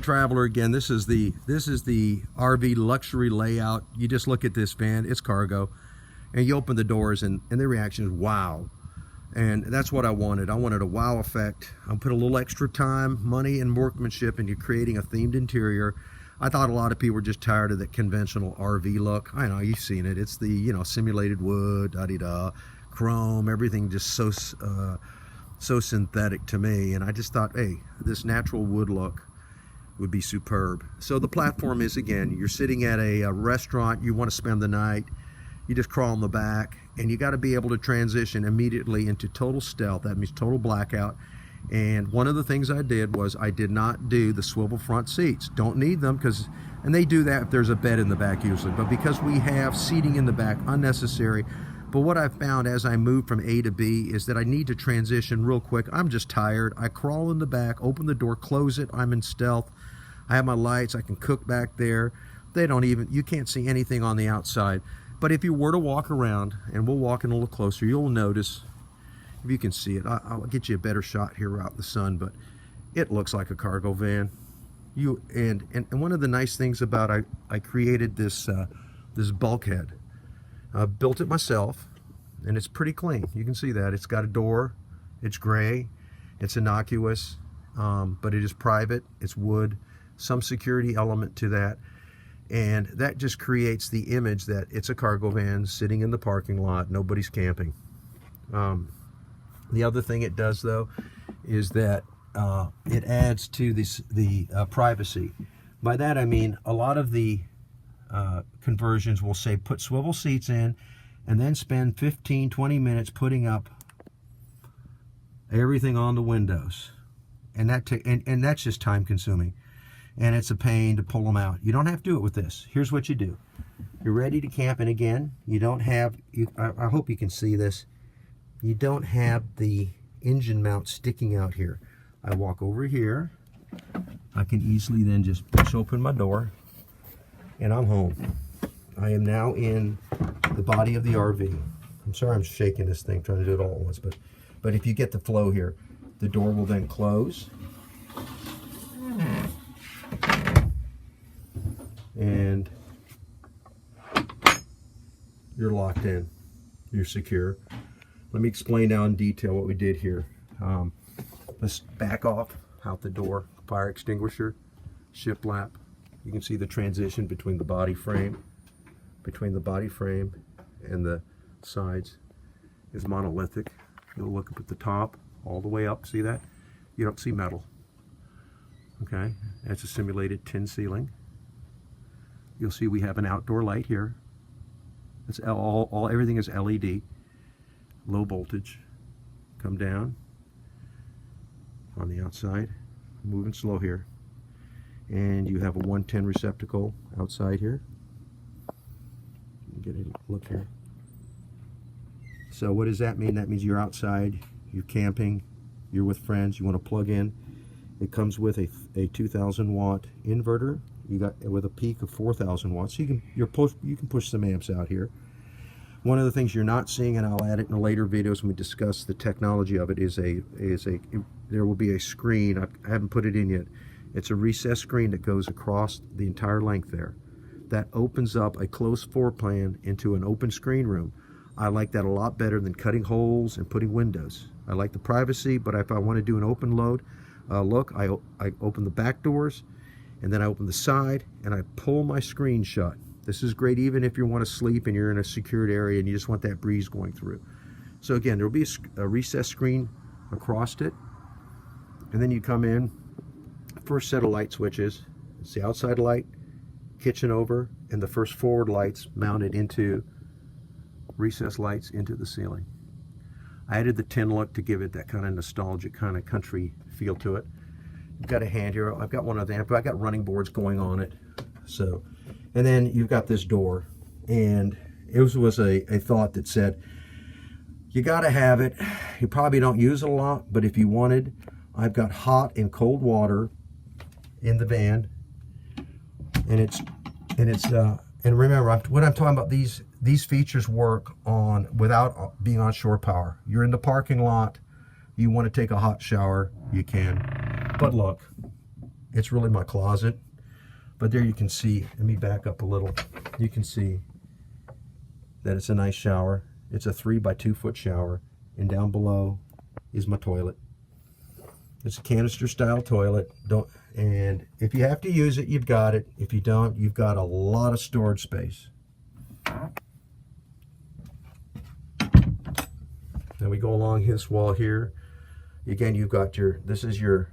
Van Traveler again. This is the RV luxury layout. You just look at this van, it's cargo, and you open the doors and the reaction is wow. And that's what I wanted. I wanted a wow effect. I put a little extra time, money, and workmanship into creating a themed interior. I thought a lot of people were just tired of that conventional RV look. I know, you've seen it. It's the, you know, simulated wood, da-de-da, chrome, everything just so synthetic to me. And I just thought, hey, this natural wood look would be superb. So the platform is, again, you're sitting at a restaurant, you want to spend the night, you just crawl in the back, and you got to be able to transition immediately into total stealth. That means total blackout. And one of the things I did was I did not do the swivel front seats. Don't need them, and they do that if there's a bed in the back usually, but because we have seating in the back, unnecessary. But what I've found as I move from A to B is that I need to transition real quick. I'm just tired. I crawl in the back, open the door, close it. I'm in stealth. I have my lights. I can cook back there. You can't see anything on the outside. But if you were to walk around, and we'll walk in a little closer, you'll notice, if you can see it, I'll get you a better shot here out in the sun, but it looks like a cargo van. And one of the nice things about I created this bulkhead. I built it myself, and it's pretty clean. You can see that. It's got a door. It's gray. It's innocuous, but it is private. It's wood. Some security element to that. And that just creates the image that it's a cargo van sitting in the parking lot. Nobody's camping. The other thing it does, though, is that it adds to the privacy. By that I mean a lot of the conversions will say put swivel seats in and then spend 15-20 minutes putting up everything on the windows, and that's just time consuming, and it's a pain to pull them out. You don't have to do it with this. Here's what you do. You're ready to camp, and again, you don't have, I hope you can see this, you don't have the engine mount sticking out here. I walk over here. I can easily then just push open my door, and I'm home. I am now in the body of the RV. I'm sorry I'm shaking this thing, trying to do it all at once, but if you get the flow here, the door will then close, and you're locked in. You're secure. Let me explain now in detail what we did here. Let's back off out the door. Fire extinguisher, shiplap. You can see the transition between the body frame, and the sides is monolithic. You'll look up at the top, all the way up. See that? You don't see metal. Okay, that's a simulated tin ceiling. You'll see we have an outdoor light here. It's everything is LED, low voltage. Come down on the outside. I'm moving slow here. And you have a 110 receptacle outside here. Get a look here. So what does that mean? That means you're outside, you're camping, you're with friends, you want to plug in. It comes with a 2,000 watt inverter. You got with a peak of 4,000 watts. So you can push some amps out here. One of the things you're not seeing, and I'll add it in the later videos when we discuss the technology of it, there will be a screen. I haven't put it in yet. It's a recessed screen that goes across the entire length there. That opens up a closed floor plan into an open screen room. I like that a lot better than cutting holes and putting windows. I like the privacy, but if I want to do an open load look, I open the back doors, and then I open the side, and I pull my screen shut. This is great even if you want to sleep and you're in a secured area and you just want that breeze going through. So again, there will be a recessed screen across it, and then you come in, first set of light switches. It's the outside light, kitchen over, and the first forward lights mounted into recessed lights into the ceiling. I added the tin look to give it that kind of nostalgic, kind of country feel to it. I've got a hand here. I've got one of them, but I've got running boards going on it. So, and then you've got this door, and it was a thought that said, you got to have it. You probably don't use it a lot, but if you wanted, I've got hot and cold water in the van, and remember what I'm talking about. These features work without being on shore power. You're in the parking lot, you want to take a hot shower, you can. But look, It's really my closet. But there you can see, let me back up a little. You can see that it's a nice shower. It's a 3 by 2 foot shower. And down below is my toilet. It's a canister style toilet. And if you have to use it, you've got it. If you don't, you've got a lot of storage space. Then we go along this wall here. Again, you've got this is your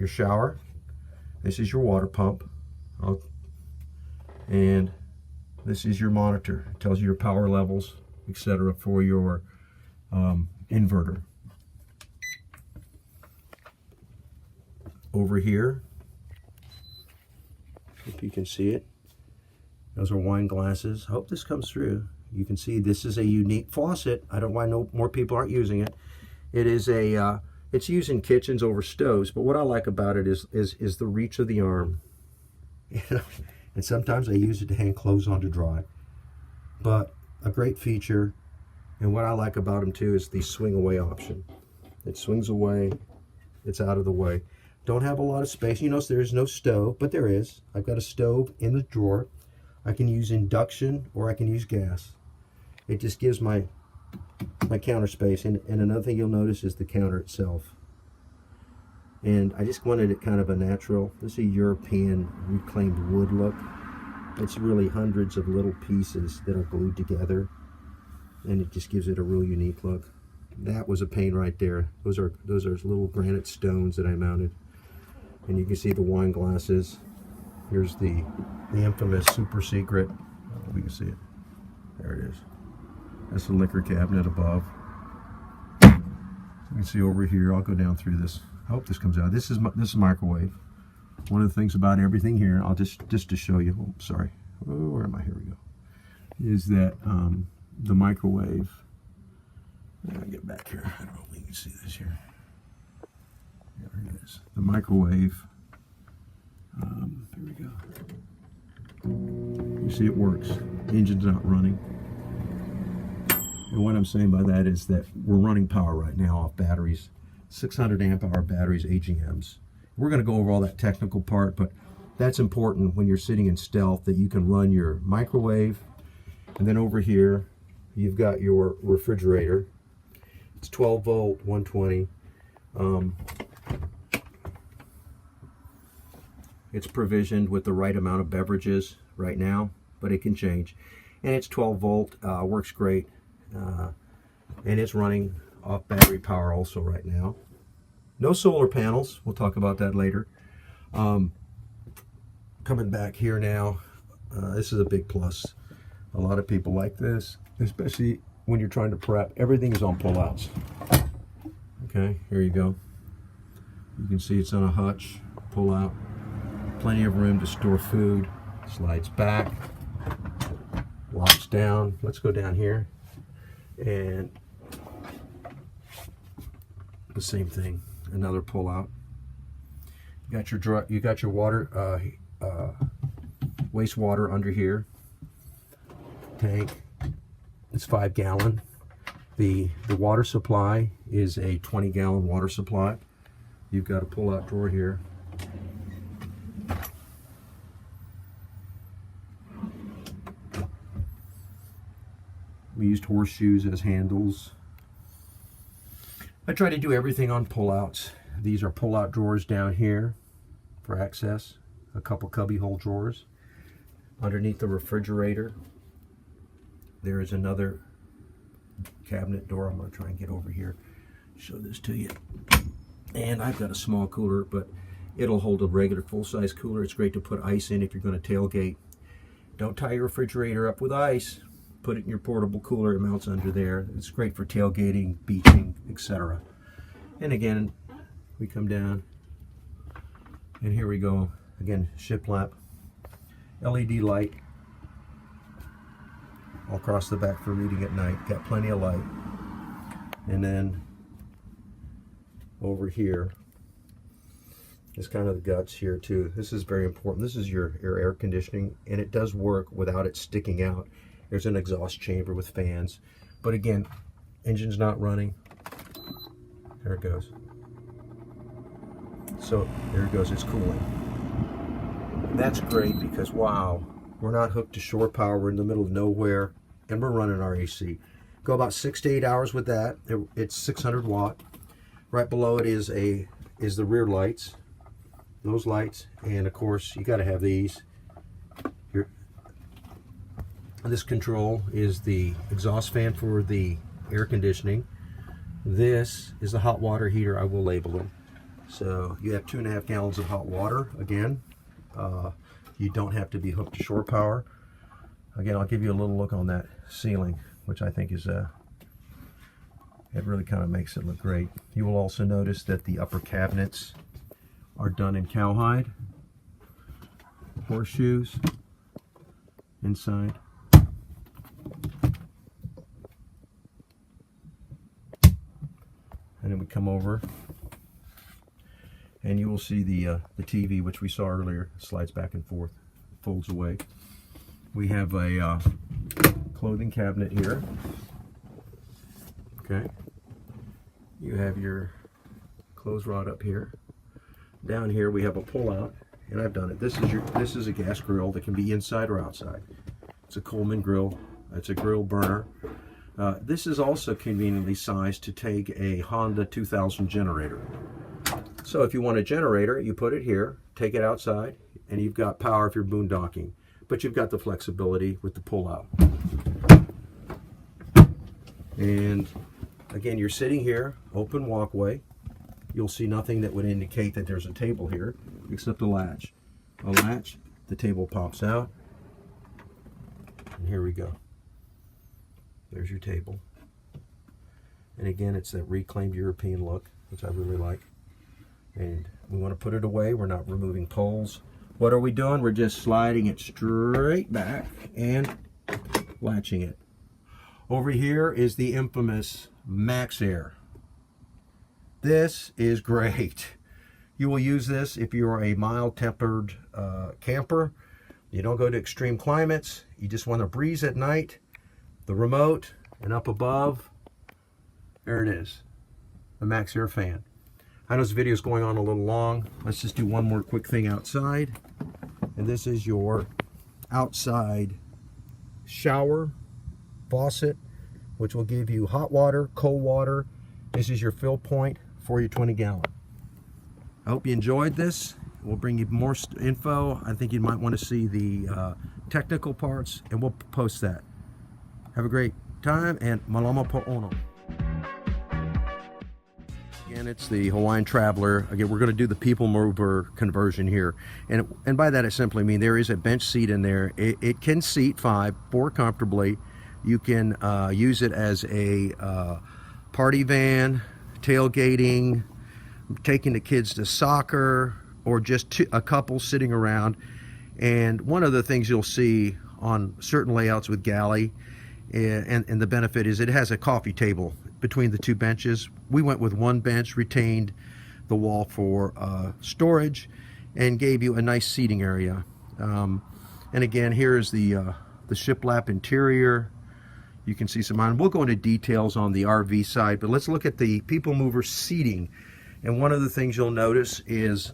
shower. This is your water pump. And this is your monitor. It tells you your power levels, etc. for your inverter. Over here, if you can see it, those are wine glasses. I hope this comes through. You can see this is a unique faucet. I don't know why more people aren't using it. It is it's used in kitchens over stoves, but what I like about it is the reach of the arm. And sometimes I use it to hang clothes on to dry. But a great feature, and what I like about them too is the swing away option. It swings away, it's out of the way. Don't have a lot of space. You notice there's no stove, but there is. I've got a stove in the drawer. I can use induction or I can use gas. It just gives my counter space. And another thing you'll notice is the counter itself. And I just wanted it kind of a natural, this is a European reclaimed wood look. It's really hundreds of little pieces that are glued together. And it just gives it a real unique look. That was a pain right there. Those are little granite stones that I mounted. And you can see the wine glasses. Here's the infamous super secret. I don't know if we can see it. There it is. That's the liquor cabinet above. You can see over here. I'll go down through this. I hope this comes out. This is microwave. One of the things about everything here, I'll just to show you. Oh, sorry. Oh, where am I? Here we go. Is that the microwave? I'll get back here. I don't know if we can see this here. There it is. The microwave. Here we go. You see it works. The engine's not running. And what I'm saying by that is that we're running power right now off batteries. 600 amp hour batteries, AGMs. We're going to go over all that technical part, but that's important when you're sitting in stealth, that you can run your microwave. And then over here, you've got your refrigerator. It's 12 volt, 120. It's provisioned with the right amount of beverages right now, but it can change. And it's 12 volt, works great. And it's running off battery power also right now. No solar panels, we'll talk about that later. Coming back here now, this is a big plus. A lot of people like this, especially when you're trying to prep. Everything is on pullouts. Okay, here you go. You can see it's on a hutch, pull out. Plenty of room to store food. Slides back, locks down. Let's go down here. And the same thing, another pull out. You got your water, wastewater under here. Tank. It's 5 gallon. The water supply is a 20 gallon water supply. You've got a pull out drawer here. We used horseshoes as handles. I try to do everything on pullouts. These are pull-out drawers down here for access. A couple cubby hole drawers. Underneath the refrigerator, there is another cabinet door. I'm going to try and get over here, show this to you. And I've got a small cooler, but it'll hold a regular full-size cooler. It's great to put ice in if you're going to tailgate. Don't tie your refrigerator up with ice. Put it in your portable cooler. It mounts under there. It's great for tailgating, beaching, etc. And again, we come down, and here we go. Again, shiplap, LED light all across the back for reading at night. Got plenty of light. And then over here is kind of the guts here too. This is very important. This is your air conditioning, and it does work without it sticking out. There's an exhaust chamber with fans. But again, engine's not running. There it goes. So there it goes, it's cooling. That's great because, wow, we're not hooked to shore power. We're in the middle of nowhere, and we're running our AC. Go about 6 to 8 hours with that. It's 600 watt. Right below it is the rear lights. Those lights, and of course, you got to have these. This control is the exhaust fan for the air conditioning. This is the hot water heater. I will label them. So you have 2.5 gallons of hot water. Again, you don't have to be hooked to shore power. Again, I'll give you a little look on that ceiling, which I think is it really kind of makes it look great. You will also notice that the upper cabinets are done in cowhide. Horseshoes inside. And then we come over, and you will see the TV, which we saw earlier, slides back and forth, folds away. We have a clothing cabinet here. Okay. You have your clothes rod up here. Down here we have a pull-out, and I've done it. This is a gas grill that can be inside or outside. It's a Coleman grill. It's a grill burner. This is also conveniently sized to take a Honda 2000 generator. So if you want a generator, you put it here, take it outside, and you've got power if you're boondocking. But you've got the flexibility with the pull-out. And again, you're sitting here, open walkway. You'll see nothing that would indicate that there's a table here, except a latch. A latch, the table pops out, and here we go. There's your table. And again, it's that reclaimed European look, which I really like. And we want to put it away. We're not removing poles. What are we doing? We're just sliding it straight back and latching it. Over here is the infamous Max Air. This is great. You will use this if you're a mild-tempered camper. You don't go to extreme climates. You just want to breeze at night. The remote, and up above, there it is, the Max Air fan. I know this video is going on a little long. Let's just do one more quick thing outside. And this is your outside shower faucet, which will give you hot water, cold water. This is your fill point for your 20-gallon. I hope you enjoyed this. We'll bring you more info. I think you might want to see the technical parts, and we'll post that. Have a great time, and malama po'ono. Again, it's the Hawaiian Traveler. Again, we're going to do the people mover conversion here. And by that, I simply mean there is a bench seat in there. It can seat 4 comfortably. You can use it as a party van, tailgating, taking the kids to soccer, or just a couple sitting around. And one of the things you'll see on certain layouts with galley, and the benefit is it has a coffee table between the 2 benches. We went with 1 bench, retained the wall for storage, and gave you a nice seating area. And again, here is the shiplap interior. You can see some on. We'll go into details on the RV side, but let's look at the people mover seating. And one of the things you'll notice is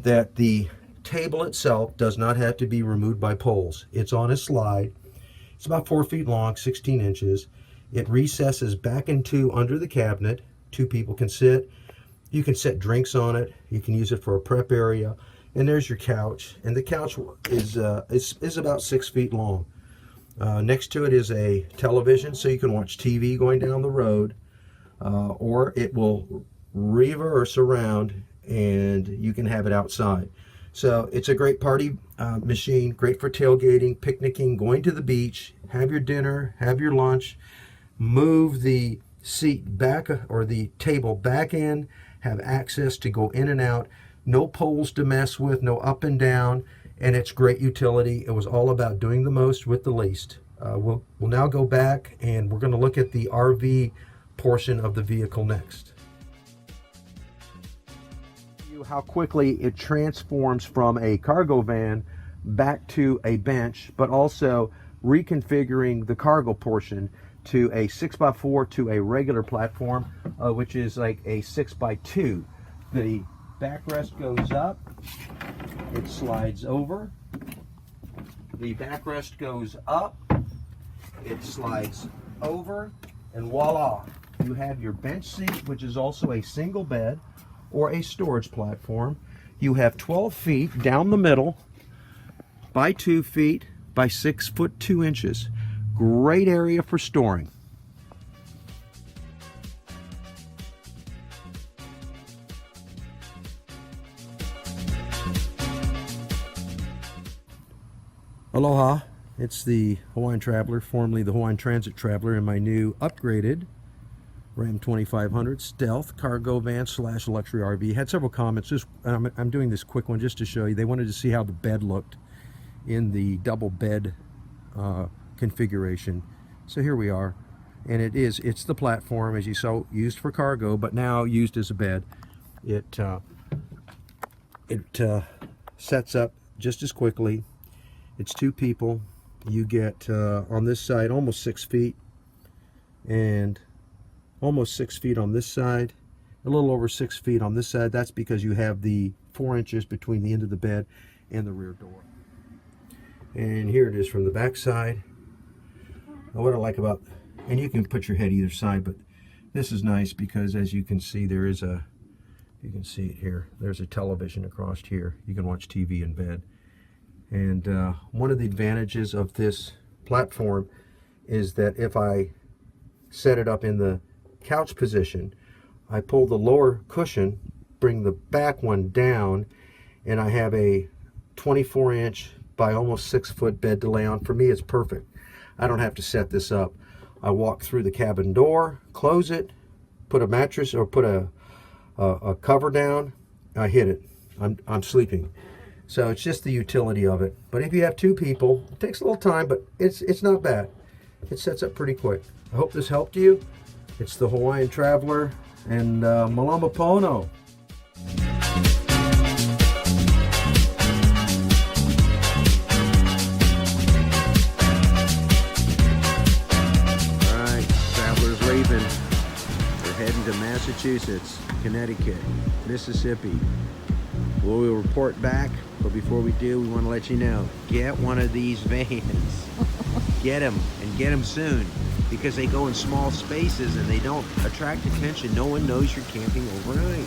that the table itself does not have to be removed by poles. It's on a slide. It's about 4 feet long, 16 inches. It recesses back into under the cabinet. 2 people can sit. You can set drinks on it. You can use it for a prep area. And there's your couch. And the couch is about 6 feet long. Next to it is a television, so you can watch TV going down the road, or it will reverse around and you can have it outside. So it's a great party machine, great for tailgating, picnicking, going to the beach, have your dinner, have your lunch, move the seat back or the table back in, have access to go in and out, no poles to mess with, no up and down, and it's great utility. It was all about doing the most with the least. We'll now go back and we're going to look at the RV portion of the vehicle next. How quickly it transforms from a cargo van back to a bench, but also reconfiguring the cargo portion to a 6x4 to a regular platform, which is like a 6x2. The backrest goes up, it slides over. The backrest goes up, it slides over, and voila, you have your bench seat, which is also a single bed or a storage platform. You have 12 feet down the middle by 2 feet by 6 foot 2 inches. Great area for storing. Aloha, it's the Hawaiian Traveler, formerly the Hawaiian Transit Traveler, in my new upgraded Ram 2500 Stealth cargo van / luxury RV. Had several comments. Just I'm doing this quick one just to show you. They wanted to see how the bed looked in the double bed configuration. So here we are, and it's the platform, as you saw, used for cargo, but now used as a bed. It sets up just as quickly. It's 2 people. You get on this side almost 6 feet, and almost 6 feet on this side, a little over 6 feet on this side. That's because you have the 4 inches between the end of the bed and the rear door. And here it is from the back side. What I like about, and you can put your head either side, but this is nice because, as you can see, there is a, you can see it here, there's a television across here. You can watch TV in bed. And one of the advantages of this platform is that if I set it up in the couch position, I pull the lower cushion, bring the back one down, and I have a 24-inch by almost 6 foot bed to lay on. For me, it's perfect. I don't have to set this up. I walk through the cabin door, close it, put a mattress or put a cover down, I hit it. I'm sleeping. So it's just the utility of it. But if you have 2 people, it takes a little time, but it's not bad. It sets up pretty quick. I hope this helped you. It's the Hawaiian Traveler, and Malama Pono. All right, Traveler's leaving. We're heading to Massachusetts, Connecticut, Mississippi. We'll report back, but before we do, we want to let you know, get one of these vans. Get them, and get them soon, because they go in small spaces and they don't attract attention. No one knows you're camping overnight.